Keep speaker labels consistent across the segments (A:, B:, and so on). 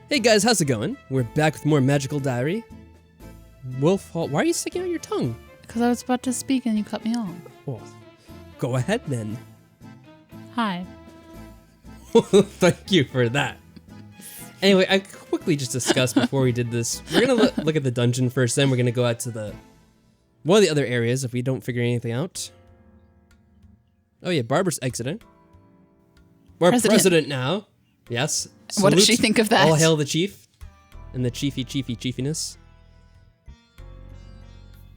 A: Hey guys, how's it going? We're back with more Magical Diary. Wolf Hall, why are you sticking out your tongue?
B: Because I was about to speak and you cut me off.
A: Well, go ahead then.
B: Hi.
A: Thank you for that. Anyway, I quickly just discussed before we did this. We're gonna look at the dungeon first, then we're gonna go out to one of the other areas if we don't figure anything out. Oh yeah, Barbara's exiting. We're president now. Yes.
B: What does she think of that?
A: All hail the chief. And the chiefiness.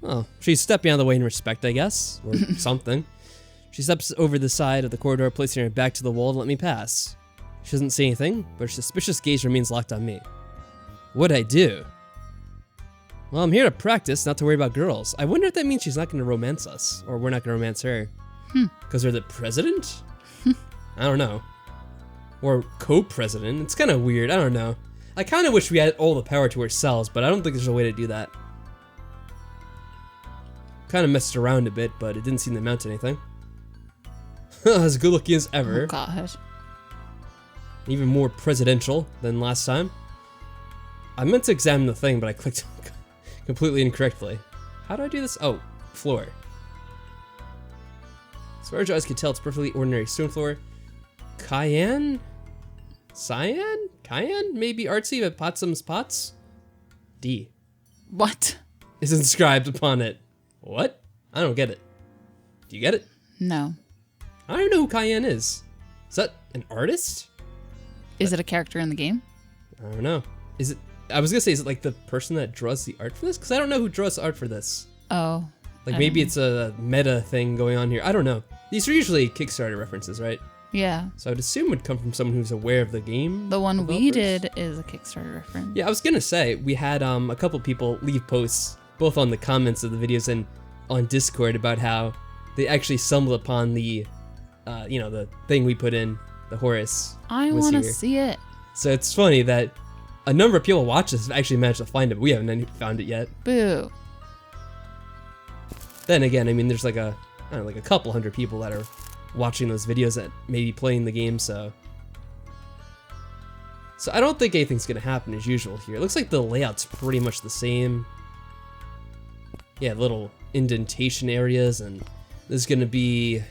A: Oh, she's stepping out of the way in respect, I guess. Or something. She steps over the side of the corridor, placing her back to the wall to let me pass. She doesn't say anything, but her suspicious gaze remains locked on me. What'd I do? Well, I'm here to practice, not to worry about girls. I wonder if that means she's not going to romance us. Or we're not going to romance her. Because we're the president? I don't know. Or co-president. It's kind of weird. I don't know. I kind of wish we had all the power to ourselves, but I don't think there's a way to do that. Kind of messed around a bit, but it didn't seem to amount to anything. As good looking as ever.
B: Oh, God.
A: Even more presidential than last time. I meant to examine the thing, but I clicked completely incorrectly. How do I do this? Oh, floor. As far as your eyes can tell, it's perfectly ordinary stone floor. Cayenne? Cyan? Cayenne? Maybe artsy, but Potsum's pots? D.
B: What?
A: Is inscribed upon it. What? I don't get it. Do you get it?
B: No.
A: I don't know who Cayenne is. Is that an artist?
B: Is it a character in the game?
A: I don't know. Is it? I was gonna say, is it like the person that draws the art for this? Because I don't know who draws the art for this.
B: Oh.
A: Like maybe it's a meta thing going on here. I don't know. These are usually Kickstarter references, right?
B: Yeah.
A: So I would assume it would come from someone who's aware of the game.
B: The one
A: developers.
B: we did is a Kickstarter reference.
A: Yeah, I was gonna say, we had a couple people leave posts, both on the comments of the videos and on Discord, about how they actually stumbled upon the, the thing we put in, the Horus.
B: I want to see it.
A: So it's funny that a number of people watch this have actually managed to find it, but we haven't found it yet.
B: Boo.
A: Then again, I mean, there's like a couple hundred people that are watching those videos that may be playing the game, so I don't think anything's gonna happen as usual here. It looks like the layout's pretty much the same. Yeah, little indentation areas, and there's gonna be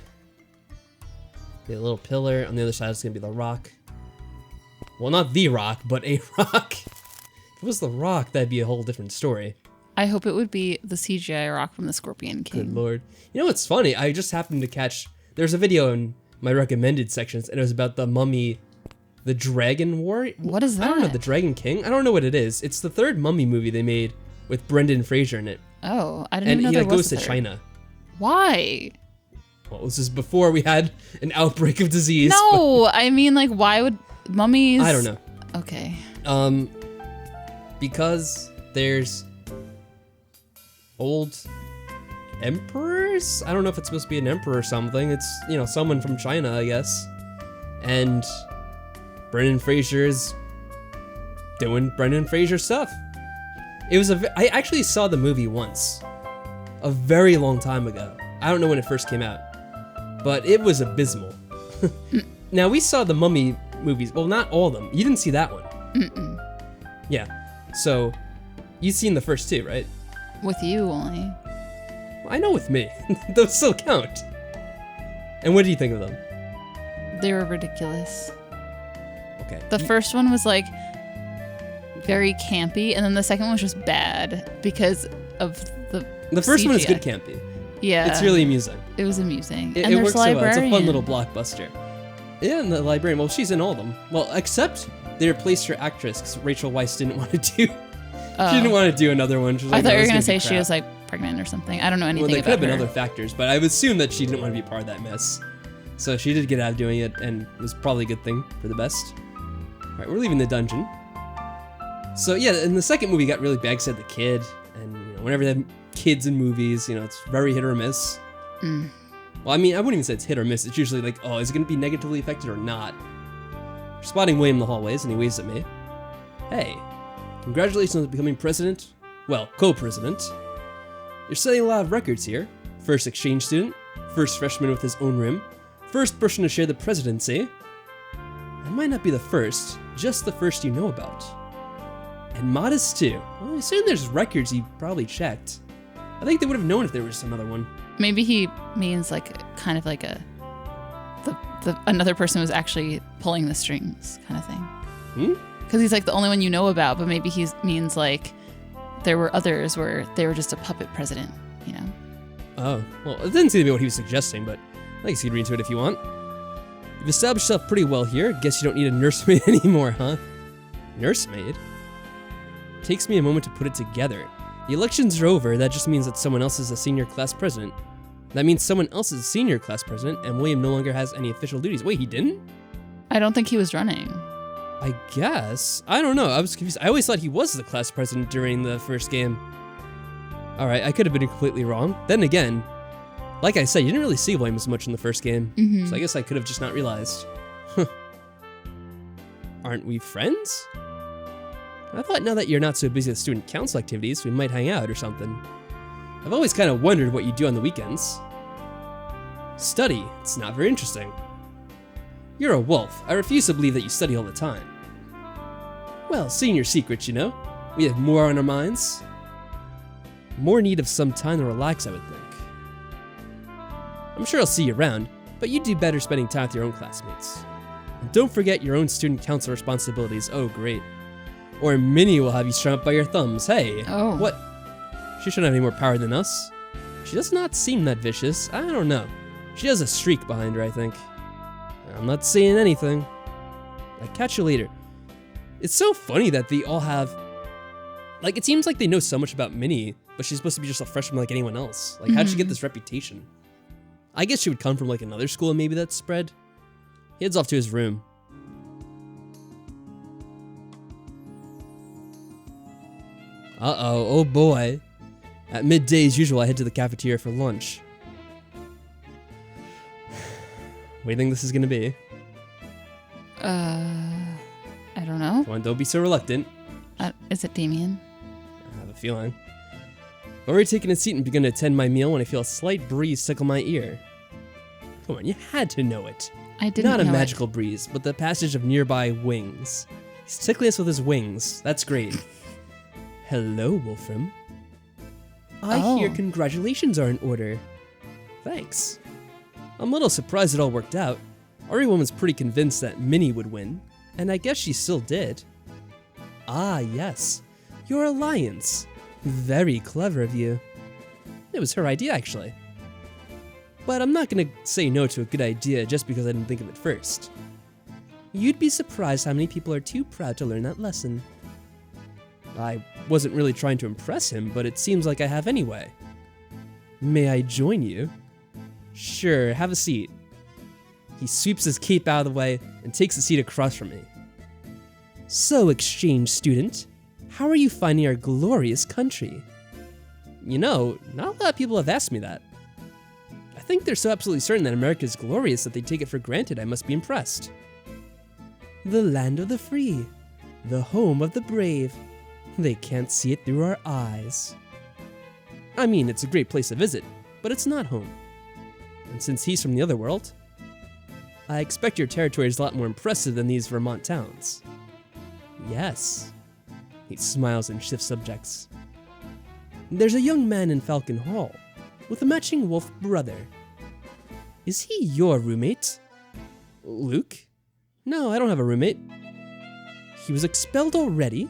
A: a little pillar. On the other side, it's gonna be the rock. Well, not the rock, but a rock. If it was the rock, that'd be a whole different story.
B: I hope it would be the CGI rock from the Scorpion King.
A: Good lord. You know what's funny? I just happened to catch... There's a video in my recommended sections, and it was about the Mummy... The Dragon War?
B: What is that?
A: I don't know, the Dragon King? I don't know what it is. It's the third Mummy movie they made with Brendan Fraser in it.
B: Oh, I didn't know
A: And
B: there
A: he
B: was
A: goes
B: a
A: to
B: third.
A: China.
B: Why?
A: Well, this is before we had an outbreak of disease.
B: No, I mean, like, why would mummies...
A: I don't know.
B: Okay.
A: Because there's old emperors? I don't know if it's supposed to be an emperor or something. It's, someone from China, I guess. And Brendan Fraser is doing Brendan Fraser stuff. It was I actually saw the movie once, a very long time ago. I don't know when it first came out, but it was abysmal. Now, we saw the Mummy movies. Well, not all of them. You didn't see that one. Yeah. So, you've seen the first two, right?
B: With you only.
A: Well, I know with me. Those still count. And what do you think of them?
B: They were ridiculous.
A: Okay.
B: The first one was like very campy, and then the second one was just bad because of
A: The first one is
B: CGI.
A: good campy.
B: Yeah.
A: It's really amusing.
B: It was amusing.
A: It
B: and there's
A: works so well. It's a fun
B: librarian.
A: little blockbuster. Yeah, and the librarian. Well, she's in all of them. Well, except they replaced her actress because Rachel Weisz didn't want to do. She didn't want to do another one. She was
B: I
A: like,
B: thought
A: "No,
B: you were
A: this
B: gonna
A: is
B: say
A: be
B: she
A: crap."
B: was like pregnant or something. I don't know anything
A: Well, there could
B: about
A: have been
B: her.
A: other factors, but I would assume that she didn't want to be part of that mess. So she did get out of doing it, and it was probably a good thing for the best. All right, we're leaving the dungeon. So yeah, in the second movie, got really bad because they had the kid, and whenever they have kids in movies, it's very hit or miss. Well, I mean, I wouldn't even say it's hit or miss. It's usually like, oh, is it going to be negatively affected or not? We're spotting William in the hallways, and he waves at me. Hey, congratulations on becoming president. Well, co-president. You're setting a lot of records here. First exchange student, first freshman with his own room, first person to share the presidency. I might not be the first, just the first you know about. And modest too. Well, I assume there's records he probably checked. I think they would have known if there was another one.
B: Maybe he means like kind of like another person was actually pulling the strings kind of thing. Because he's like the only one you know about, but maybe he means like there were others where they were just a puppet president, you know?
A: Oh, well, it didn't seem to be what he was suggesting, but I guess you could read into it if you want. You've established yourself pretty well here. Guess you don't need a nursemaid anymore, huh? Nursemaid? Takes me a moment to put it together. The elections are over. That just means that someone else is a senior class president. That means someone else is a senior class president, and William no longer has any official duties. Wait, he didn't?
B: I don't think he was running.
A: I guess. I don't know. I was confused. I always thought he was the class president during the first game. Alright, I could have been completely wrong. Then again, like I said, you didn't really see William as much in the first game. So I guess I could have just not realized. Aren't we friends? I thought now that you're not so busy with student council activities, we might hang out or something. I've always kind of wondered what you do on the weekends. Study. It's not very interesting. You're a wolf. I refuse to believe that you study all the time. Well, seeing your secrets, you know. We have more on our minds. More need of some time to relax, I would think. I'm sure I'll see you around, but you do better spending time with your own classmates. And don't forget your own student council responsibilities. Oh, great. Or Minnie will have you strung up by your thumbs. Hey, what? She shouldn't have any more power than us. She does not seem that vicious. I don't know. She has a streak behind her, I think. I'm not saying anything. I'll catch you later. It's so funny that they all have... Like, it seems like they know so much about Minnie, but she's supposed to be just a freshman like anyone else. Like, how'd she get this reputation? I guess she would come from, like, another school and maybe that's spread. He heads off to his room. Uh-oh, oh boy. At midday, as usual, I head to the cafeteria for lunch. What do you think this is gonna be?
B: I don't know.
A: Come on, don't be so reluctant.
B: Is it Damien?
A: I have a feeling. I've already taken a seat and begun to attend my meal when I feel a slight breeze tickle my ear. Come on, you had to know it.
B: I didn't know
A: Not a magical breeze, but the passage of nearby wings. He's tickling us with his wings. That's great. Hello, Wolfram. I hear congratulations are in order. Thanks. I'm a little surprised it all worked out. Everyone was pretty convinced that Minnie would win, and I guess she still did. Ah, yes. Your alliance. Very clever of you. It was her idea, actually. But I'm not gonna say no to a good idea just because I didn't think of it first. You'd be surprised how many people are too proud to learn that lesson. I wasn't really trying to impress him, but it seems like I have anyway. May I join you? Sure, have a seat. He sweeps his cape out of the way and takes a seat across from me. So, exchange student, how are you finding our glorious country? You know, not a lot of people have asked me that. I think they're so absolutely certain that America is glorious that they take it for granted I must be impressed. The land of the free, the home of the brave. They can't see it through our eyes. I mean, it's a great place to visit, but it's not home. And since he's from the other world, I expect your territory is a lot more impressive than these Vermont towns. Yes. He smiles and shifts subjects. There's a young man in Falcon Hall with a matching wolf brother. Is he your roommate? Luke? No, I don't have a roommate. He was expelled already?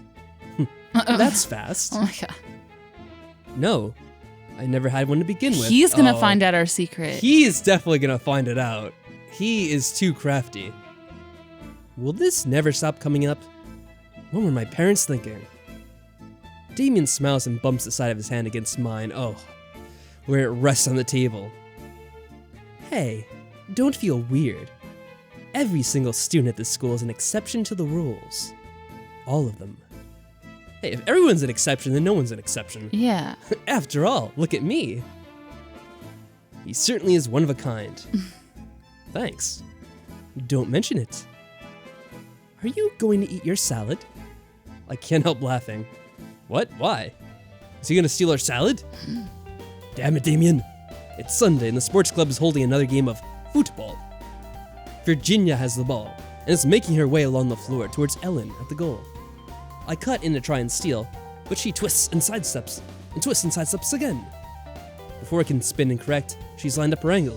A: That's fast.
B: Oh my god.
A: No, I never had one to begin with.
B: He's gonna find out our secret.
A: He is definitely gonna find it out. He is too crafty. Will this never stop coming up? What were my parents thinking? Damien smiles and bumps the side of his hand against mine. Oh, where it rests on the table. Hey, don't feel weird. Every single student at this school is an exception to the rules. All of them. Hey, if everyone's an exception, then no one's an exception.
B: Yeah.
A: After all, look at me. He certainly is one of a kind. Thanks. Don't mention it. Are you going to eat your salad? I can't help laughing. What? Why? Is he going to steal our salad? Damn it, Damien. It's Sunday and the sports club is holding another game of football. Virginia has the ball and is making her way along the floor towards Ellen at the goal. I cut in to try and steal, but she twists and sidesteps again. Before I can spin and correct, she's lined up her angle.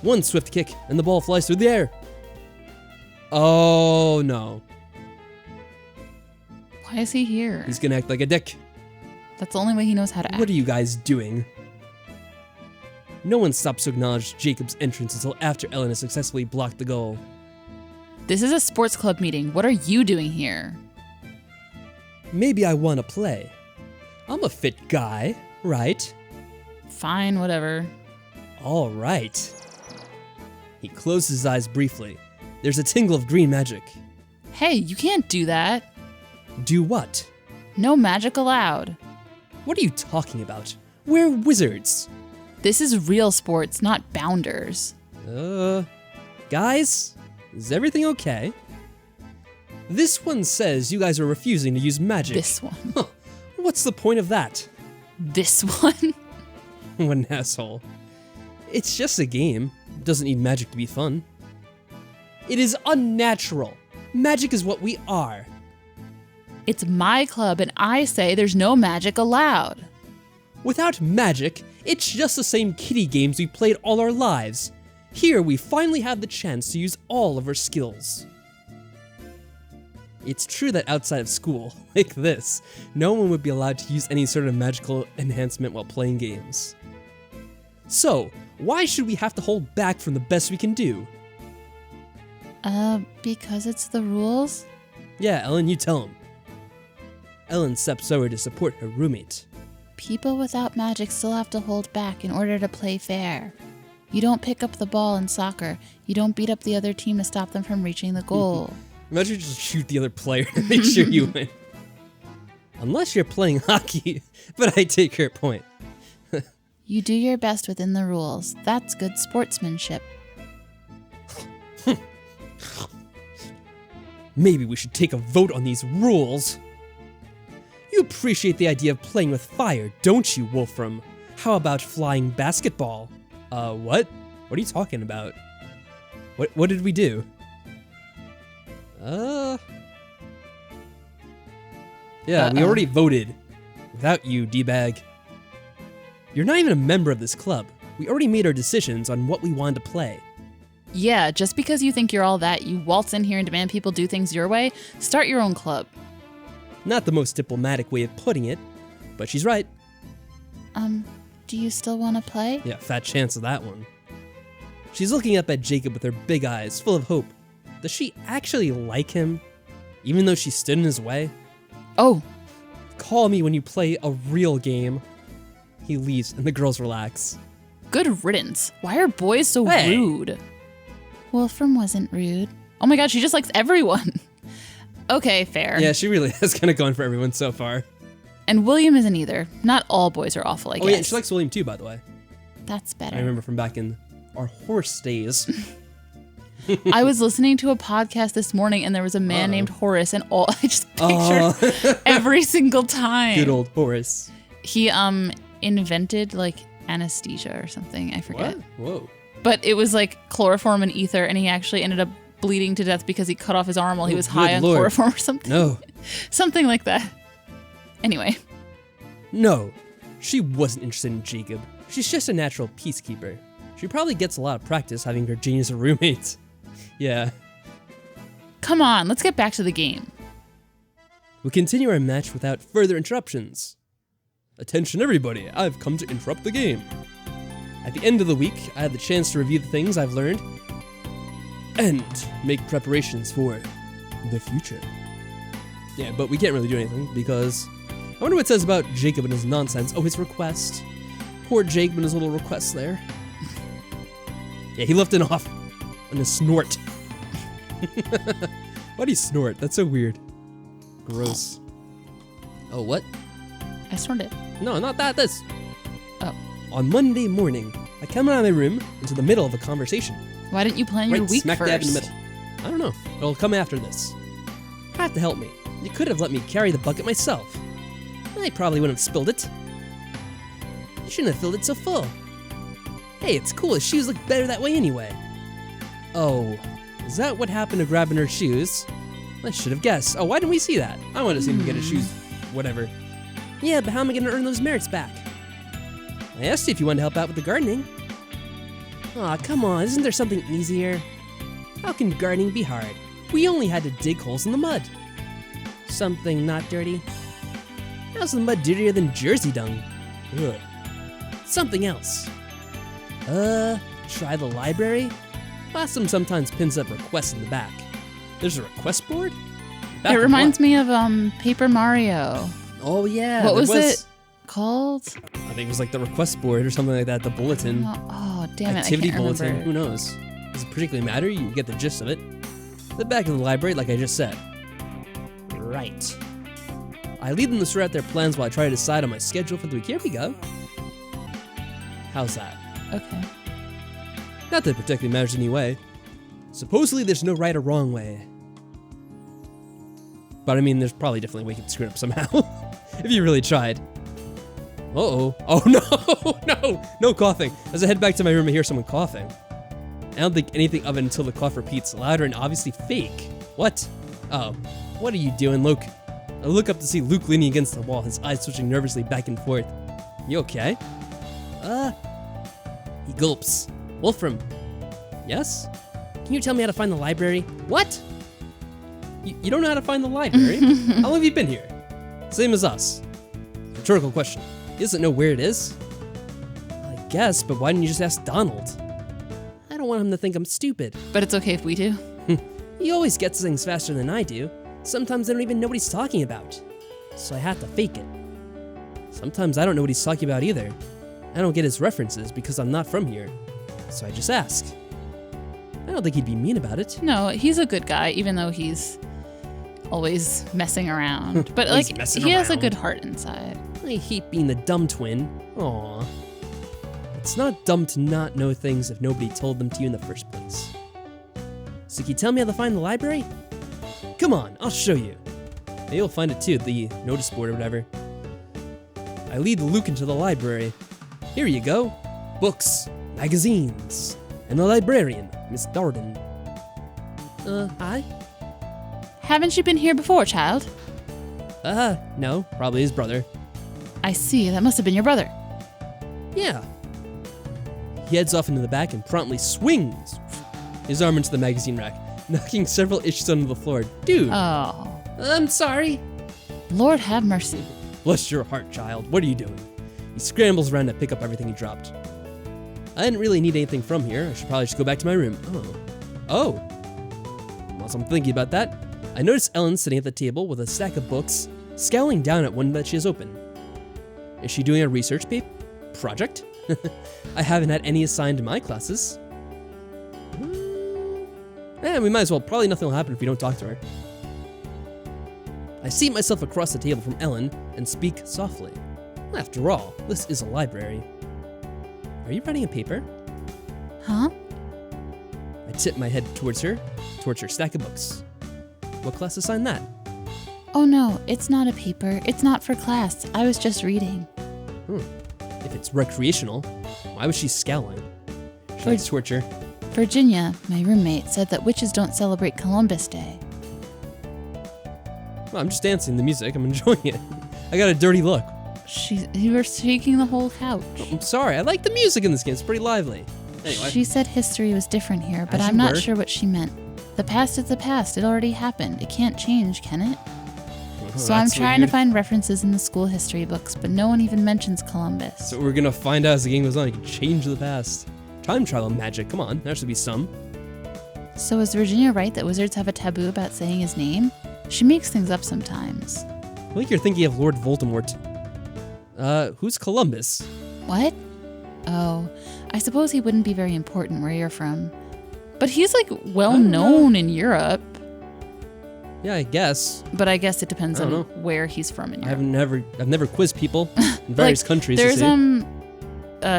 A: One swift kick, and the ball flies through the air. Oh no.
B: Why is he here?
A: He's gonna act like a dick.
B: That's the only way he knows how to act.
A: What are you guys doing? No one stops to acknowledge Jacob's entrance until after Ellen has successfully blocked the goal.
B: This is a sports club meeting. What are you doing here?
A: Maybe I wanna play. I'm a fit guy, right?
B: Fine, whatever.
A: All right. He closes his eyes briefly. There's a tingle of green magic.
B: Hey, you can't do that.
A: Do what?
B: No magic allowed.
A: What are you talking about? We're wizards.
B: This is real sports, not bounders.
A: Guys, is everything okay? This one says you guys are refusing to use magic.
B: This one.
A: Huh. What's the point of that?
B: This one?
A: What an asshole. It's just a game. It doesn't need magic to be fun. It is unnatural. Magic is what we are.
B: It's my club and I say there's no magic allowed.
A: Without magic, it's just the same kiddie games we played all our lives. Here we finally have the chance to use all of our skills. It's true that outside of school, like this, no one would be allowed to use any sort of magical enhancement while playing games. So, why should we have to hold back from the best we can do?
B: Because it's the rules?
A: Yeah, Ellen, you tell him. Ellen steps over to support her roommate.
B: People without magic still have to hold back in order to play fair. You don't pick up the ball in soccer. You don't beat up the other team to stop them from reaching the goal.
A: Imagine you just shoot the other player to make sure you win. Unless you're playing hockey, but I take her point.
B: You do your best within the rules. That's good sportsmanship.
A: Maybe we should take a vote on these rules. You appreciate the idea of playing with fire, don't you, Wolfram? How about flying basketball? What? What are you talking about? What did we do? Yeah, we already voted. Without you, D-bag. You're not even a member of this club. We already made our decisions on what we wanted to play.
B: Yeah, just because you think you're all that, you waltz in here and demand people do things your way, start your own club.
A: Not the most diplomatic way of putting it, but she's right.
B: Do you still want to play?
A: Yeah, fat chance of that one. She's looking up at Jacob with her big eyes, full of hope. Does she actually like him, even though she stood in his way?
B: Oh.
A: Call me when you play a real game. He leaves, and the girls relax.
B: Good riddance. Why are boys so
A: Hey.
B: rude? Wolfram wasn't rude. Oh my god, she just likes everyone. Okay, fair.
A: Yeah, she really has kind of gone for everyone so far.
B: And William isn't either. Not all boys are awful, I guess.
A: Oh yeah, she likes William too, by the way.
B: That's better.
A: I remember from back in our horse days.
B: I was listening to a podcast this morning and there was a man named Horace and all I just pictured every single time.
A: Good old Horace.
B: He invented like anesthesia or something, I forget.
A: What? Whoa.
B: But it was like chloroform and ether and he actually ended up bleeding to death because he cut off his arm while he was high on chloroform or something.
A: No.
B: Something like that. Anyway.
A: No. She wasn't interested in Jacob. She's just a natural peacekeeper. She probably gets a lot of practice having her genius of roommates. Yeah.
B: Come on, let's get back to the game.
A: We continue our match without further interruptions. Attention everybody, I've come to interrupt the game. At the end of the week, I had the chance to review the things I've learned and make preparations for the future. Yeah, but we can't really do anything because I wonder what it says about Jacob and his nonsense. Oh, his request. Poor Jacob and his little request there. Yeah, he left it off on a snort. Why do you snort? That's so weird. Gross. Oh, what?
B: I snorted.
A: No, not that. This.
B: Oh.
A: On Monday morning, I come out of my room into the middle of a conversation.
B: Why didn't you plan your week
A: smack
B: first?
A: dab in the middle. I don't know. It'll come after this. You have to help me. You could have let me carry the bucket myself. I probably wouldn't have spilled it. You shouldn't have filled it so full. Hey, it's cool. His shoes look better that way anyway. Oh, is that what happened to grabbing her shoes? I should have guessed. Oh, why didn't we see that? I want to see him get his shoes, whatever. Yeah, but how am I going to earn those merits back? I asked you if you wanted to help out with the gardening. Aw, come on, isn't there something easier? How can gardening be hard? We only had to dig holes in the mud. Something not dirty? How's the mud dirtier than Jersey dung? Ugh. Something else. Try the library? Possum sometimes pins up requests in the back. There's a request board?
B: It reminds me of Paper Mario.
A: Oh yeah.
B: What was it called?
A: I think it was like the request board or something like that, the bulletin.
B: Oh, damn it,
A: Activity
B: I can't
A: bulletin,
B: remember.
A: who knows? Does it particularly matter? You get the gist of it. The back of the library, like I just said. Right. I lead them to sort out their plans while I try to decide on my schedule for the week. Here we go. How's that?
B: Okay.
A: Not that it particularly matters anyway. Supposedly there's no right or wrong way. But I mean, there's probably definitely a way you can screw it up somehow. If you really tried. Uh-oh. Oh no! No coughing. As I head back to my room, I hear someone coughing. I don't think anything of it until the cough repeats, louder and obviously fake. What? Oh. What are you doing, Luke? I look up to see Luke leaning against the wall, his eyes switching nervously back and forth. You okay? He gulps. Wolfram. Yes? Can you tell me how to find the library? What? You don't know how to find the library? How long have you been here? Same as us. Rhetorical question. He doesn't know where it is? I guess, but why didn't you just ask Donald? I don't want him to think I'm stupid.
B: But it's okay if we do.
A: He always gets things faster than I do. Sometimes I don't even know what he's talking about. So I have to fake it. Sometimes I don't know what he's talking about either. I don't get his references because I'm not from here. So I just ask. I don't think he'd be mean about it.
B: No, he's a good guy, even though he's always messing around. But like, he has a good heart inside.
A: I hate being the dumb twin. Aww. It's not dumb to not know things if nobody told them to you in the first place. So can you tell me how to find the library? Come on, I'll show you. Maybe you'll find it too, the notice board or whatever. I lead Luke into the library. Here you go. Books, magazines, and the librarian, Miss Darden. Hi?
B: Haven't you been here before, child?
A: No, probably his brother.
B: I see, that must have been your brother.
A: Yeah. He heads off into the back and promptly swings his arm into the magazine rack, knocking several issues onto the floor. Dude.
B: Oh.
A: I'm sorry.
B: Lord have mercy.
A: Bless your heart, child. What are you doing? He scrambles around to pick up everything he dropped. I didn't really need anything from here. I should probably just go back to my room. Oh. Whilst I'm thinking about that, I notice Ellen sitting at the table with a stack of books, scowling down at one that she has open. Is she doing a research project? I haven't had any assigned to my classes. We might as well. Probably nothing will happen if we don't talk to her. I seat myself across the table from Ellen and speak softly. After all, this is a library. Are you writing a paper?
B: Huh?
A: I tip my head towards her stack of books. What class assigned that?
B: Oh no, it's not a paper. It's not for class. I was just reading.
A: If it's recreational, why was she scowling? She likes torture.
B: Virginia, my roommate, said that witches don't celebrate Columbus Day.
A: Well, I'm just dancing the music. I'm enjoying it. I got a dirty look.
B: You were shaking the whole couch.
A: I'm sorry. I like the music in this game. It's pretty lively. Anyway.
B: She said history was different here, but
A: As
B: I'm
A: you
B: not
A: were.
B: sure what she meant. The past is the past. It already happened. It can't change, can it? So I'm trying to find references in the school history books, but no one even mentions Columbus.
A: So we're gonna find out as the game goes on. You can change the past. Time travel magic. Come on. There should be some.
B: So is Virginia right that wizards have a taboo about saying his name? She makes things up sometimes.
A: I think you're thinking of Lord Voldemort. Who's Columbus?
B: What? Oh, I suppose he wouldn't be very important where you're from. But he's like well known in Europe.
A: Yeah, I guess.
B: But I guess it depends
A: I
B: on
A: don't
B: where he's from in Europe.
A: I've never quizzed people in various countries.
B: There's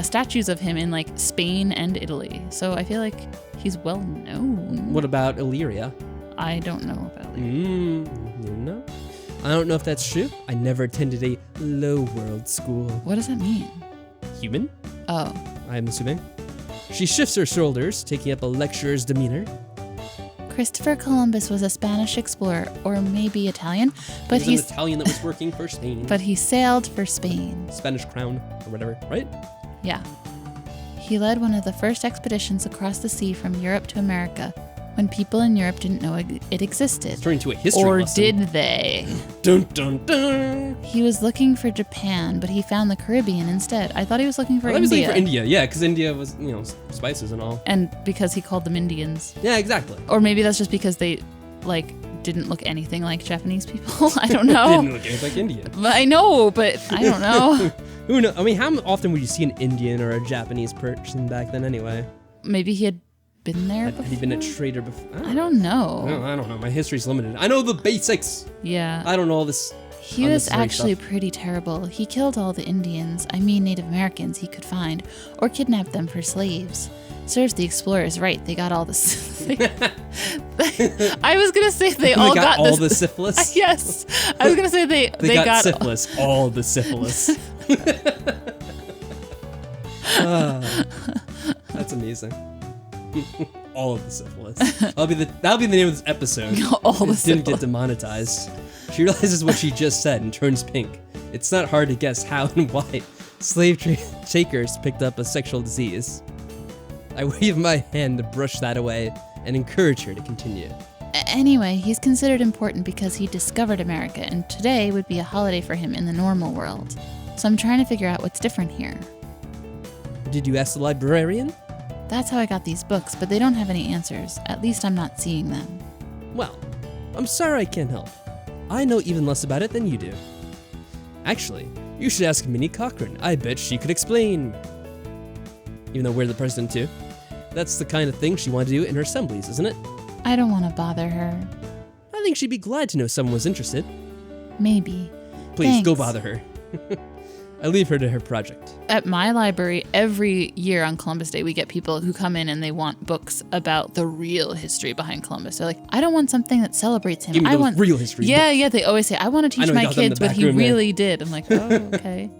B: statues of him in like Spain and Italy, so I feel like he's well known.
A: What about Illyria?
B: I don't know about Illyria.
A: You know? I don't know if that's true. I never attended a low world school.
B: What does that mean?
A: Human?
B: Oh.
A: I'm assuming. She shifts her shoulders, taking up a lecturer's demeanor.
B: Christopher Columbus was a Spanish explorer, or maybe Italian, but
A: He was an Italian that was working for Spain.
B: But he sailed for Spain.
A: Spanish crown, or whatever, right?
B: Yeah. He led one of the first expeditions across the sea from Europe to America, when people in Europe didn't know it existed.
A: It's turning into a history
B: or
A: lesson.
B: did they?
A: Dun, dun, dun.
B: He was looking for Japan, but he found the Caribbean instead. I thought he was looking for India.
A: I was looking for India, yeah, because India was, spices and all.
B: And because he called them Indians.
A: Yeah, exactly.
B: Or maybe that's just because they, didn't look anything like Japanese people. I don't know.
A: Didn't look anything like Indian.
B: I know, but I don't know.
A: Who knows? I mean, how often would you see an Indian or a Japanese person back then anyway?
B: Maybe he had been there before?
A: Had he been a trader before?
B: I don't know.
A: No, I don't know. My history's limited. I know the basics.
B: Yeah.
A: I don't know all this.
B: He was actually pretty terrible. He killed all the Indians, Native Americans he could find, or kidnapped them for slaves. Serves the explorers right. They got all the I was going to say they all got
A: all the syphilis?
B: Yes. I was going to say they got
A: syphilis. All the syphilis. That's amazing. All of the syphilis. That'll be the name of this episode.
B: All the syphilis.
A: Didn't get demonetized. She realizes what she just said and turns pink. It's not hard to guess how and why slave takers picked up a sexual disease. I wave my hand to brush that away and encourage her to continue.
B: Anyway, he's considered important because he discovered America, and today would be a holiday for him in the normal world. So I'm trying to figure out what's different here.
A: Did you ask the librarian?
B: That's how I got these books, but they don't have any answers. At least I'm not seeing them.
A: Well, I'm sorry I can't help. I know even less about it than you do. Actually, you should ask Minnie Cochran. I bet she could explain. Even though we're the president too. That's the kind of thing she wanted to do in her assemblies, isn't it?
B: I don't want to bother her.
A: I think she'd be glad to know someone was interested.
B: Maybe.
A: Please,
B: Thanks.
A: go bother her. I leave her to her project.
B: At my library, every year on Columbus Day, we get people who come in and they want books about the real history behind Columbus. They're like, I don't want something that celebrates him.
A: Give me
B: I want
A: real history.
B: Yeah, they always say, I want to teach my kids what he really did. I'm like, oh, okay.